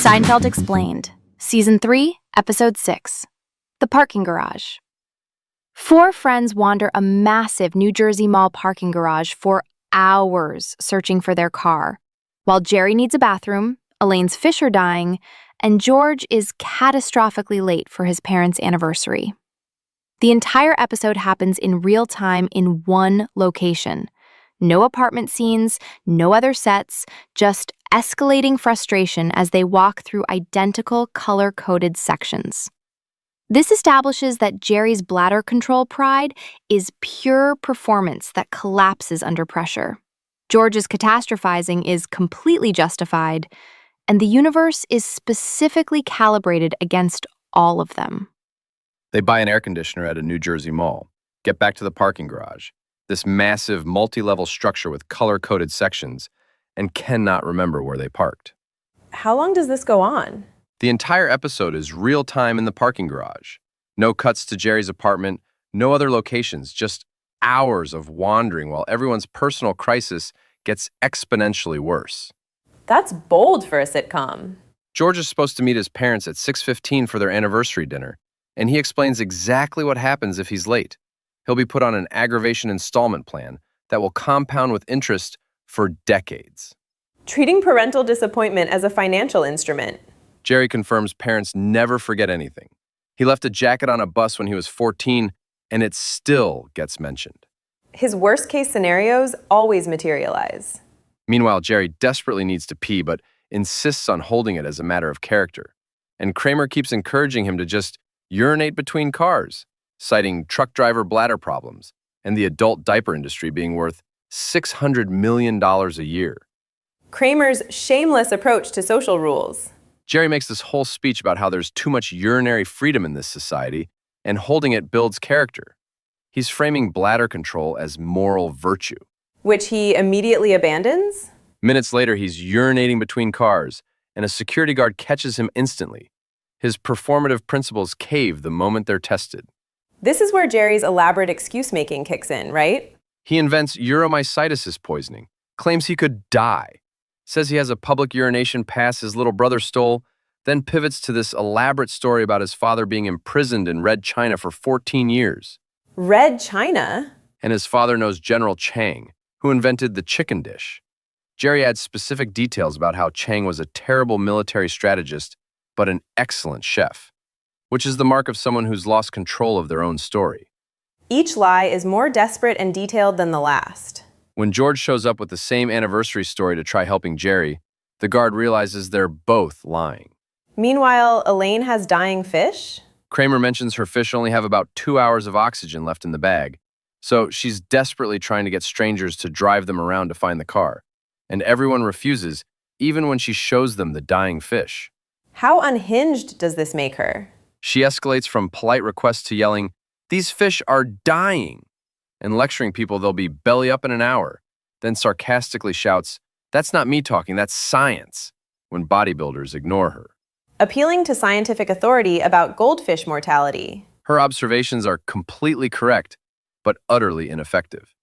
Seinfeld Explained, Season 3, Episode 6, The Parking Garage. Four friends wander a massive New Jersey Mall parking garage for hours searching for their car, while Jerry needs a bathroom, Elaine's fish are dying, and George is catastrophically late for his parents' anniversary. The entire episode happens in real time in one location. No apartment scenes, no other sets, just escalating frustration as they walk through identical color-coded sections. This establishes that Jerry's bladder control pride is pure performance that collapses under pressure. George's catastrophizing is completely justified, and the universe is specifically calibrated against all of them. They buy an air conditioner at a New Jersey mall, get back to the parking garage, this massive multi-level structure with color-coded sections, and cannot remember where they parked. How long does this go on? The entire episode is real time in the parking garage. No cuts to Jerry's apartment, no other locations, just hours of wandering while everyone's personal crisis gets exponentially worse. That's bold for a sitcom. George is supposed to meet his parents at 6:15 for their anniversary dinner, and he explains exactly what happens if he's late. He'll be put on an aggravation installment plan that will compound with interest for decades. Treating parental disappointment as a financial instrument. Jerry confirms parents never forget anything. He left a jacket on a bus when he was 14, and it still gets mentioned. His worst-case scenarios always materialize. Meanwhile, Jerry desperately needs to pee, but insists on holding it as a matter of character. And Kramer keeps encouraging him to just urinate between cars, citing truck driver bladder problems and the adult diaper industry being worth $600 million a year. Kramer's shameless approach to social rules. Jerry makes this whole speech about how there's too much urinary freedom in this society, and holding it builds character. He's framing bladder control as moral virtue. Which he immediately abandons? Minutes later, he's urinating between cars, and a security guard catches him instantly. His performative principles cave the moment they're tested. This is where Jerry's elaborate excuse-making kicks in, right? He invents uromycetitis poisoning, claims he could die, says he has a public urination pass his little brother stole, then pivots to this elaborate story about his father being imprisoned in Red China for 14 years. Red China? And his father knows General Chang, who invented the chicken dish. Jerry adds specific details about how Chang was a terrible military strategist, but an excellent chef, which is the mark of someone who's lost control of their own story. Each lie is more desperate and detailed than the last. When George shows up with the same anniversary story to try helping Jerry, the guard realizes they're both lying. Meanwhile, Elaine has dying fish? Kramer mentions her fish only have about 2 hours of oxygen left in the bag, so she's desperately trying to get strangers to drive them around to find the car. And everyone refuses, even when she shows them the dying fish. How unhinged does this make her? She escalates from polite requests to yelling, "These fish are dying," and lecturing people they'll be belly up in an hour, then sarcastically shouts, "That's not me talking, that's science," when bodybuilders ignore her. Appealing to scientific authority about goldfish mortality. Her observations are completely correct, but utterly ineffective.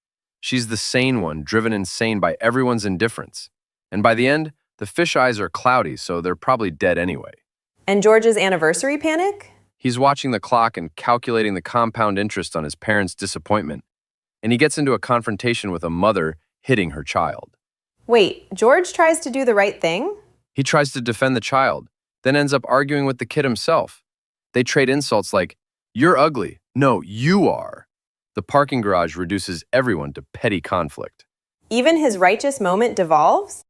She's the sane one, driven insane by everyone's indifference. And by the end, the fish eyes are cloudy, so they're probably dead anyway. And George's anniversary panic? He's watching the clock and calculating the compound interest on his parents' disappointment, and he gets into a confrontation with a mother hitting her child. Wait, George tries to do the right thing? He tries to defend the child, then ends up arguing with the kid himself. They trade insults like, "You're ugly." "No, you are." The parking garage reduces everyone to petty conflict. Even his righteous moment devolves?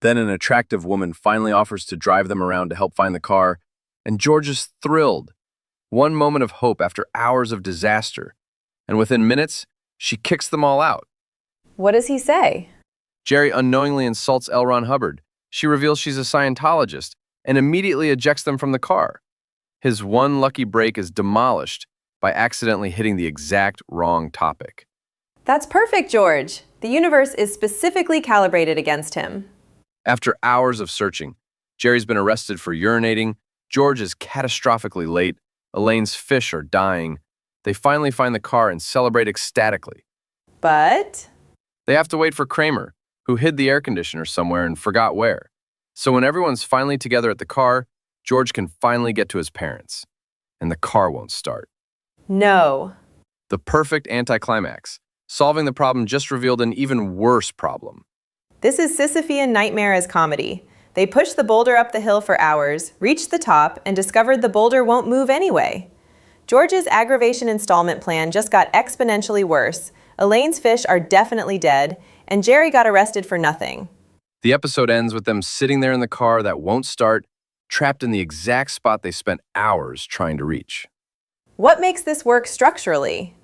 Then an attractive woman finally offers to drive them around to help find the car, and George is thrilled. One moment of hope after hours of disaster, and within minutes, she kicks them all out. What does he say? Jerry unknowingly insults L. Ron Hubbard. She reveals she's a Scientologist and immediately ejects them from the car. His one lucky break is demolished by accidentally hitting the exact wrong topic. That's perfect, George. The universe is specifically calibrated against him. After hours of searching, Jerry's been arrested for urinating, George is catastrophically late, Elaine's fish are dying. They finally find the car and celebrate ecstatically. But? They have to wait for Kramer, who hid the air conditioner somewhere and forgot where. So when everyone's finally together at the car, George can finally get to his parents. And the car won't start. No. The perfect anticlimax. Solving the problem just revealed an even worse problem. This is Sisyphean nightmare as comedy. They pushed the boulder up the hill for hours, reached the top, and discovered the boulder won't move anyway. George's aggravation installment plan just got exponentially worse. Elaine's fish are definitely dead, and Jerry got arrested for nothing. The episode ends with them sitting there in the car that won't start, trapped in the exact spot they spent hours trying to reach. What makes this work structurally?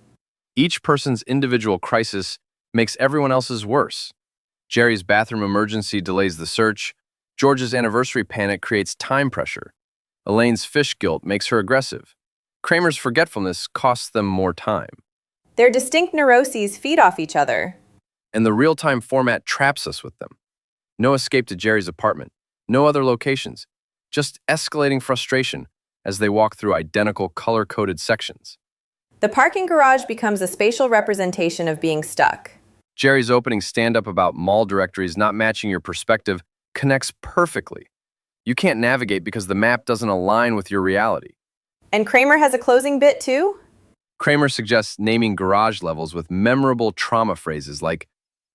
Each person's individual crisis makes everyone else's worse. Jerry's bathroom emergency delays the search. George's anniversary panic creates time pressure. Elaine's fish guilt makes her aggressive. Kramer's forgetfulness costs them more time. Their distinct neuroses feed off each other. And the real-time format traps us with them. No escape to Jerry's apartment. No other locations. Just escalating frustration as they walk through identical color-coded sections. The parking garage becomes a spatial representation of being stuck. Jerry's opening stand-up about mall directories not matching your perspective connects perfectly. You can't navigate because the map doesn't align with your reality. And Kramer has a closing bit too? Kramer suggests naming garage levels with memorable trauma phrases like,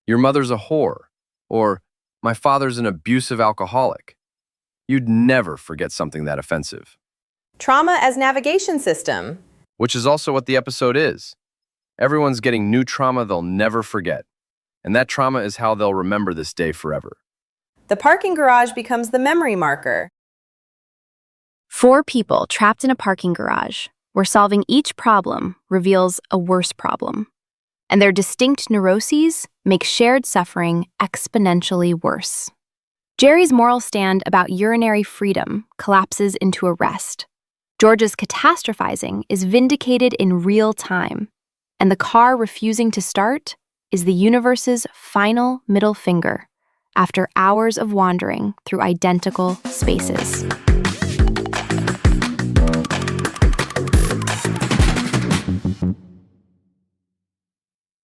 "Your mother's a whore," or "My father's an abusive alcoholic." You'd never forget something that offensive. Trauma as navigation system. Which is also what the episode is. Everyone's getting new trauma they'll never forget. And that trauma is how they'll remember this day forever. The parking garage becomes the memory marker. 4 people trapped in a parking garage, where solving each problem reveals a worse problem. And their distinct neuroses make shared suffering exponentially worse. Jerry's moral stand about urinary freedom collapses into arrest. George's catastrophizing is vindicated in real time, and the car refusing to start is the universe's final middle finger after hours of wandering through identical spaces.